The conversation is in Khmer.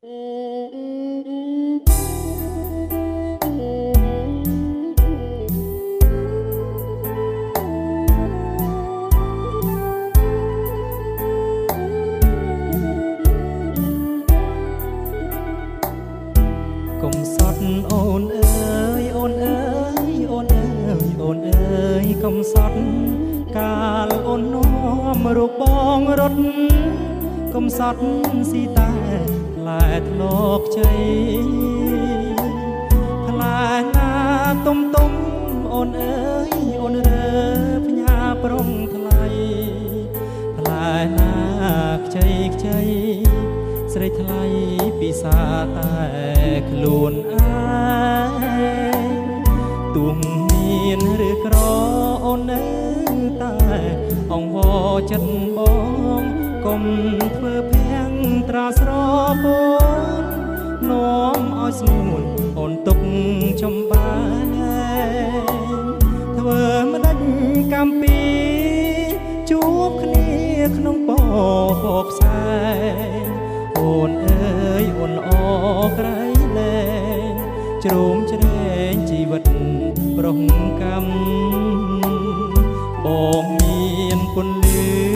កុំសត់អូនអើយអូនអើយអូនអើយអូនអើយកុំសត់កាលអូននាំរូបបងរត់កុំសត់ស៊ីតែផ្លែធ្លោកជ័យផ្លែណាទុំអូនអើយអូនរើផ្ញើប្រងថ្លៃផ្លែណាខ្ចីស្រីថ្លៃពិសាតែខ្លួនឯងទួងមានឬក្រអូននៅតែអង្វរចិត្តបងកុំធ្វើភាំងត្រាស្រពននាំឲ្យស្ងួនអូនទុកចំបានធ្វើមិនដាច់កម្មពីជួបគ្នាក្នុងពពកផ្សែងអូនអើយអូនល្អក្រៃលែងជ្រោមជ្រែងជីវិតប្រុងកម្មបងមានពន្លឺ